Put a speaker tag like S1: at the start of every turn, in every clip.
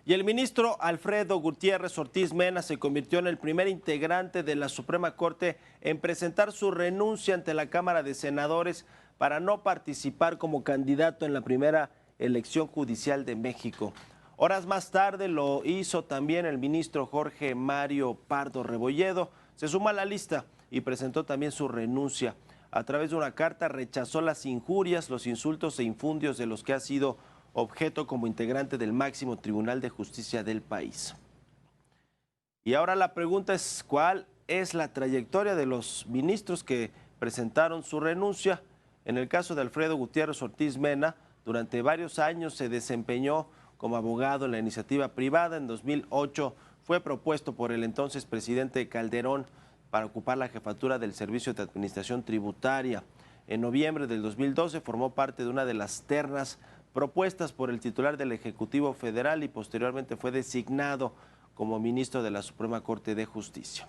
S1: Y el ministro Alfredo Gutiérrez Ortiz Mena se convirtió en el primer integrante de la Suprema Corte en presentar su renuncia ante la Cámara de Senadores para no participar como candidato en la primera elección judicial de México. Horas más tarde lo hizo también el ministro Jorge Mario Pardo Rebolledo. Se suma a la lista y presentó también su renuncia. A través de una carta rechazó las injurias, los insultos e infundios de los que ha sido objeto como integrante del máximo Tribunal de Justicia del país. Y ahora la pregunta es, ¿cuál es la trayectoria de los ministros que presentaron su renuncia? En el caso de Alfredo Gutiérrez Ortiz Mena, durante varios años se desempeñó como abogado en la iniciativa privada. En 2008 fue propuesto por el entonces presidente Calderón para ocupar la jefatura del Servicio de Administración Tributaria. En noviembre del 2012 formó parte de una de las ternas propuestas por el titular del Ejecutivo Federal y posteriormente fue designado como ministro de la Suprema Corte de Justicia.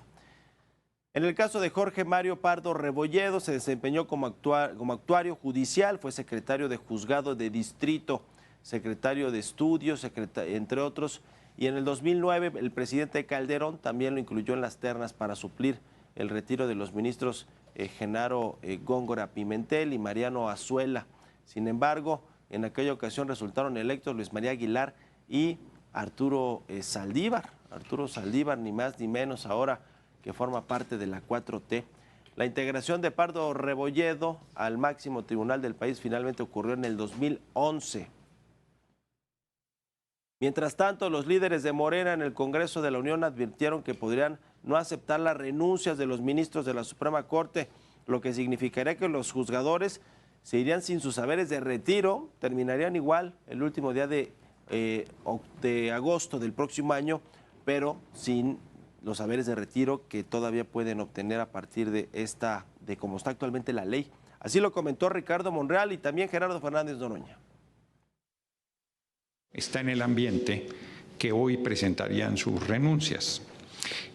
S1: En el caso de Jorge Mario Pardo Rebolledo, se desempeñó como actuario judicial, fue secretario de juzgado de distrito, secretario de estudios, entre otros, y en el 2009 el presidente Calderón también lo incluyó en las ternas para suplir el retiro de los ministros Genaro Góngora Pimentel y Mariano Azuela. Sin embargo, en aquella ocasión resultaron electos Luis María Aguilar y Arturo Saldívar. Arturo Saldívar, ni más ni menos, ahora que forma parte de la 4T. La integración de Pardo Rebolledo al máximo tribunal del país finalmente ocurrió en el 2011. Mientras tanto, los líderes de Morena en el Congreso de la Unión advirtieron que podrían no aceptar las renuncias de los ministros de la Suprema Corte, lo que significaría que los juzgadores se irían sin sus haberes de retiro, terminarían igual el último día de agosto del próximo año, pero sin los haberes de retiro que todavía pueden obtener a partir de cómo está actualmente la ley. Así lo comentó Ricardo Monreal y también Gerardo Fernández Noroña.
S2: Está en el ambiente que hoy presentarían sus renuncias.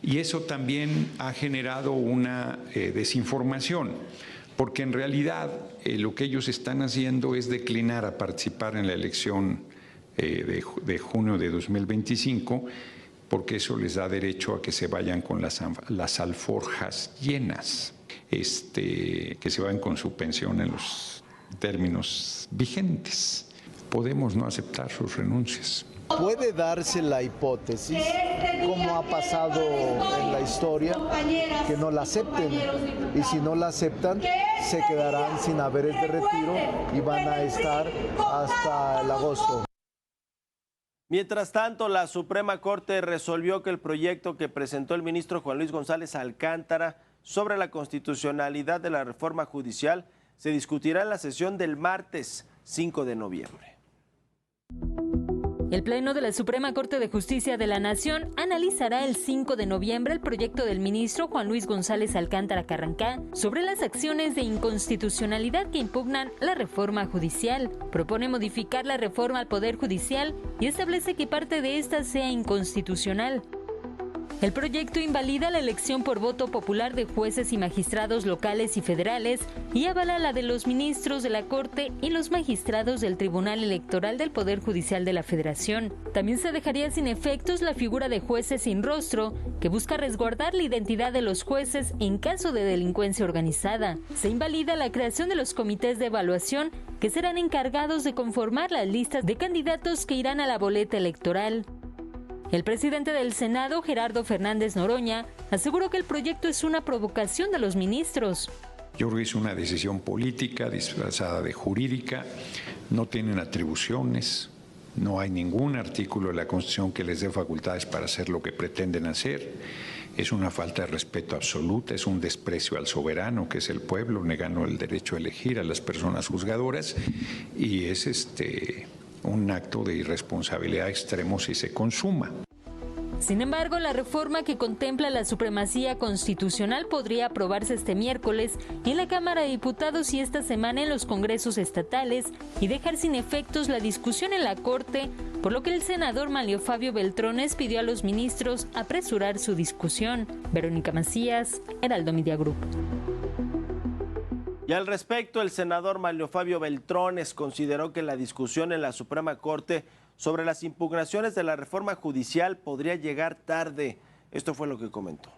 S2: Y eso también ha generado una desinformación, porque en realidad lo que ellos están haciendo es declinar a participar en la elección de junio de 2025, porque eso les da derecho a que se vayan con las alforjas llenas, que se vayan con su pensión en los términos vigentes. Podemos no aceptar sus renuncias.
S3: Puede darse la hipótesis, como ha pasado en la historia, que no la acepten, y si no la aceptan, se quedarán sin haberes de retiro y van a estar hasta el agosto.
S1: Mientras tanto, la Suprema Corte resolvió que el proyecto que presentó el ministro Juan Luis González Alcántara sobre la constitucionalidad de la reforma judicial se discutirá en la sesión del martes 5 de noviembre.
S4: El Pleno de la Suprema Corte de Justicia de la Nación analizará el 5 de noviembre el proyecto del ministro Juan Luis González Alcántara Carrancá sobre las acciones de inconstitucionalidad que impugnan la reforma judicial. Propone modificar la reforma al Poder Judicial y establece que parte de esta sea inconstitucional. El proyecto invalida la elección por voto popular de jueces y magistrados locales y federales y avala la de los ministros de la Corte y los magistrados del Tribunal Electoral del Poder Judicial de la Federación. También se dejaría sin efectos la figura de jueces sin rostro, que busca resguardar la identidad de los jueces en caso de delincuencia organizada. Se invalida la creación de los comités de evaluación, que serán encargados de conformar las listas de candidatos que irán a la boleta electoral. El presidente del Senado, Gerardo Fernández Noroña, aseguró que el proyecto es una provocación de los ministros.
S2: Yo creo que es una decisión política disfrazada de jurídica, no tienen atribuciones, no hay ningún artículo de la Constitución que les dé facultades para hacer lo que pretenden hacer. Es una falta de respeto absoluta, es un desprecio al soberano, que es el pueblo, negando el derecho a elegir a las personas juzgadoras, y es un acto de irresponsabilidad extremo si se consuma.
S4: Sin embargo, la reforma que contempla la supremacía constitucional podría aprobarse este miércoles en la Cámara de Diputados y esta semana en los congresos estatales y dejar sin efectos la discusión en la Corte, por lo que el senador Manlio Fabio Beltrones pidió a los ministros apresurar su discusión. Verónica Macías, Heraldo Media Group.
S1: Y al respecto, el senador Manlio Fabio Beltrones consideró que la discusión en la Suprema Corte sobre las impugnaciones de la reforma judicial podría llegar tarde. Esto fue lo que comentó.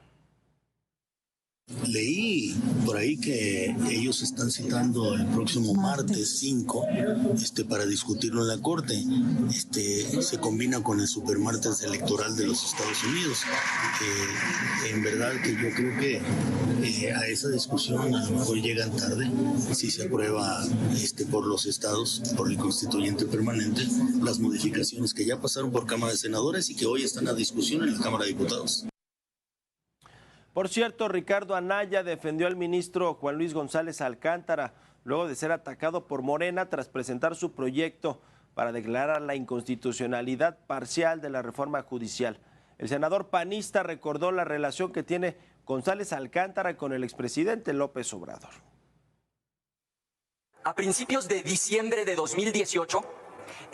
S5: Leí por ahí que ellos están citando el próximo martes 5 para discutirlo en la Corte. Se combina con el supermartes electoral de los Estados Unidos. En verdad que yo creo que a esa discusión a lo mejor llegan tarde si se aprueba por los estados, por el constituyente permanente, las modificaciones que ya pasaron por Cámara de Senadores y que hoy están a discusión en la Cámara de Diputados.
S1: Por cierto, Ricardo Anaya defendió al ministro Juan Luis González Alcántara luego de ser atacado por Morena tras presentar su proyecto para declarar la inconstitucionalidad parcial de la reforma judicial. El senador panista recordó la relación que tiene González Alcántara con el expresidente López Obrador.
S6: A principios de diciembre de 2018,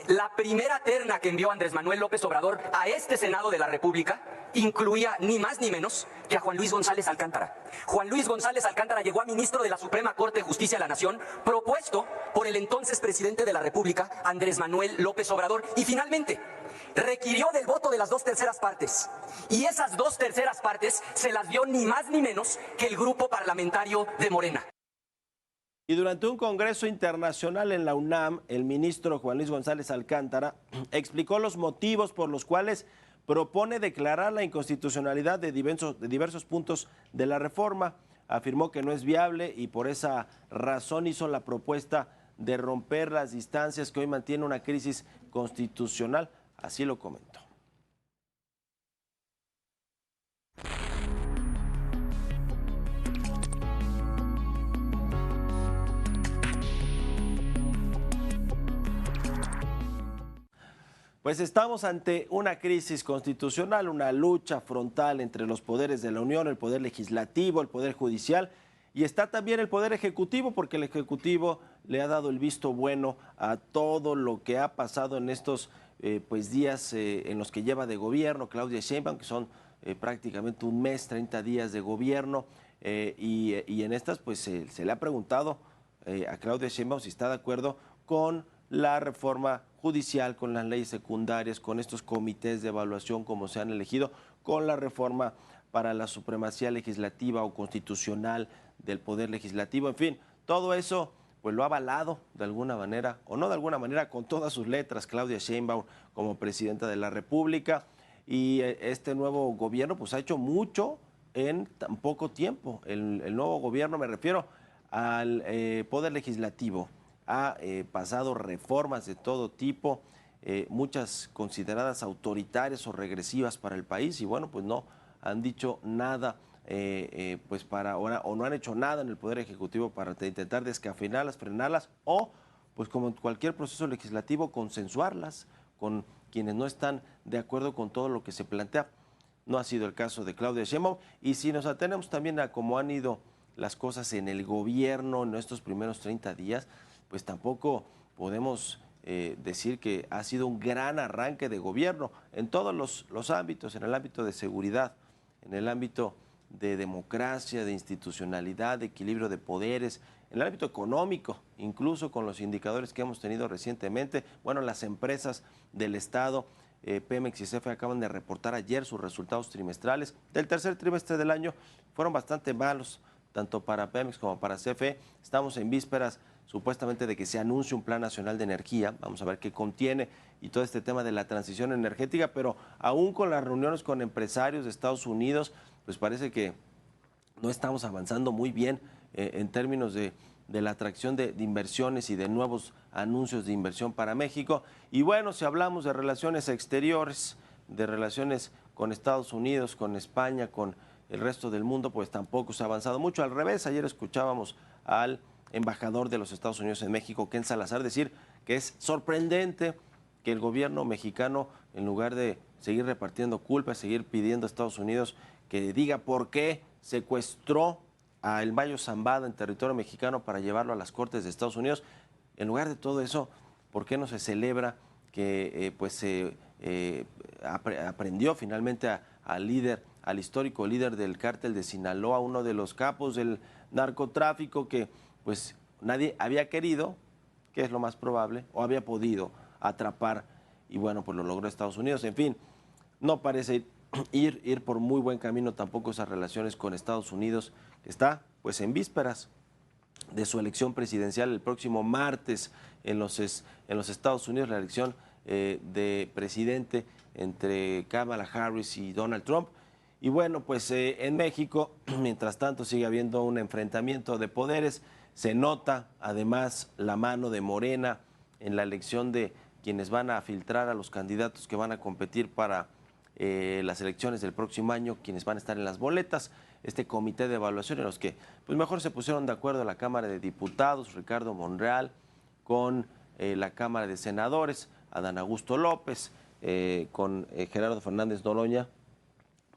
S6: la primera terna que envió Andrés Manuel López Obrador a este Senado de la República incluía ni más ni menos que a Juan Luis González Alcántara. Juan Luis González Alcántara llegó a ministro de la Suprema Corte de Justicia de la Nación, propuesto por el entonces presidente de la República, Andrés Manuel López Obrador, y finalmente requirió del voto de las 2/3 partes. Y esas 2/3 partes se las dio ni más ni menos que el grupo parlamentario de Morena.
S1: Y durante un congreso internacional en la UNAM, el ministro Juan Luis González Alcántara explicó los motivos por los cuales propone declarar la inconstitucionalidad de diversos puntos de la reforma. Afirmó que no es viable y por esa razón hizo la propuesta de romper las distancias que hoy mantiene una crisis constitucional. Así lo comentó. Pues estamos ante una crisis constitucional, una lucha frontal entre los poderes de la Unión, el poder legislativo, el poder judicial, y está también el poder ejecutivo, porque el ejecutivo le ha dado el visto bueno a todo lo que ha pasado en estos días en los que lleva de gobierno Claudia Sheinbaum, que son prácticamente un mes, 30 días de gobierno, y en estas pues se le ha preguntado a Claudia Sheinbaum si está de acuerdo con la reforma judicial, con las leyes secundarias, con estos comités de evaluación como se han elegido, con la reforma para la supremacía legislativa o constitucional del poder legislativo, en fin, todo eso pues lo ha avalado de alguna manera, o no de alguna manera, con todas sus letras, Claudia Sheinbaum como presidenta de la República, y este nuevo gobierno pues ha hecho mucho en tan poco tiempo. El nuevo gobierno, me refiero al poder legislativo, ha pasado reformas de todo tipo, muchas consideradas autoritarias o regresivas para el país, y bueno, pues no han dicho nada pues para ahora, o no han hecho nada en el Poder Ejecutivo para intentar descafeinarlas, frenarlas, o pues como en cualquier proceso legislativo, consensuarlas con quienes no están de acuerdo con todo lo que se plantea. No ha sido el caso de Claudia Sheinbaum, y si nos atenemos también a cómo han ido las cosas en el gobierno en estos primeros 30 días, pues tampoco podemos decir que ha sido un gran arranque de gobierno en todos los ámbitos, en el ámbito de seguridad, en el ámbito de democracia, de institucionalidad, de equilibrio de poderes, en el ámbito económico, incluso con los indicadores que hemos tenido recientemente. Bueno, las empresas del Estado, Pemex y CFE, acaban de reportar ayer sus resultados trimestrales del tercer trimestre del año, fueron bastante malos, tanto para Pemex como para CFE. Estamos en vísperas supuestamente de que se anuncie un Plan Nacional de Energía, vamos a ver qué contiene y todo este tema de la transición energética, pero aún con las reuniones con empresarios de Estados Unidos, pues parece que no estamos avanzando muy bien en términos de la atracción de inversiones y de nuevos anuncios de inversión para México. Y bueno, si hablamos de relaciones exteriores, de relaciones con Estados Unidos, con España, con el resto del mundo, pues tampoco se ha avanzado mucho. Al revés, ayer escuchábamos al embajador de los Estados Unidos en México, Ken Salazar, decir que es sorprendente que el gobierno mexicano, en lugar de seguir repartiendo culpas, seguir pidiendo a Estados Unidos que diga por qué secuestró a El Mayo Zambada en territorio mexicano para llevarlo a las Cortes de Estados Unidos, en lugar de todo eso, ¿por qué no se celebra que aprendió finalmente al líder, al histórico líder del cártel de Sinaloa, uno de los capos del narcotráfico que pues nadie había querido, que es lo más probable, o había podido atrapar, y bueno, pues lo logró Estados Unidos. En fin, no parece ir por muy buen camino tampoco esas relaciones con Estados Unidos, que está pues en vísperas de su elección presidencial el próximo martes en los Estados Unidos, la elección de presidente entre Kamala Harris y Donald Trump. Y bueno, pues en México, mientras tanto, sigue habiendo un enfrentamiento de poderes. Se nota además la mano de Morena en la elección de quienes van a filtrar a los candidatos que van a competir para las elecciones del próximo año, quienes van a estar en las boletas. Este comité de evaluación en los que pues mejor se pusieron de acuerdo la Cámara de Diputados, Ricardo Monreal, con la Cámara de Senadores, Adán Augusto López, con Gerardo Fernández Noroña,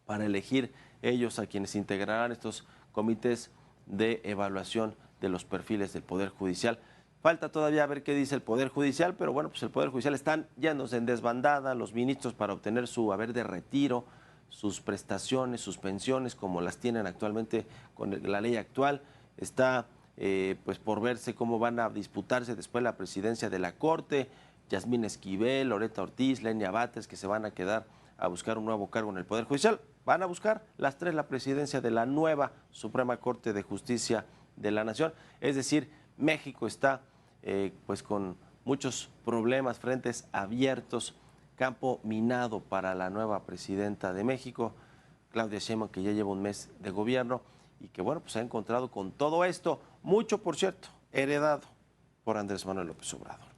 S1: para elegir ellos a quienes integrarán estos comités de evaluación de los perfiles del Poder Judicial. Falta todavía ver qué dice el Poder Judicial, pero bueno, pues el Poder Judicial están yéndose en desbandada los ministros para obtener su haber de retiro, sus prestaciones, sus pensiones, como las tienen actualmente con la ley actual. Está pues por verse cómo van a disputarse después la presidencia de la Corte, Yasmín Esquivel, Loretta Ortiz, Lenia Batres, que se van a quedar a buscar un nuevo cargo en el Poder Judicial. Van a buscar las tres la presidencia de la nueva Suprema Corte de Justicia de la Nación. Es decir, México está pues con muchos problemas, frentes abiertos, campo minado para la nueva presidenta de México, Claudia Sheinbaum, que ya lleva un mes de gobierno y que bueno, pues se ha encontrado con todo esto, mucho por cierto, heredado por Andrés Manuel López Obrador.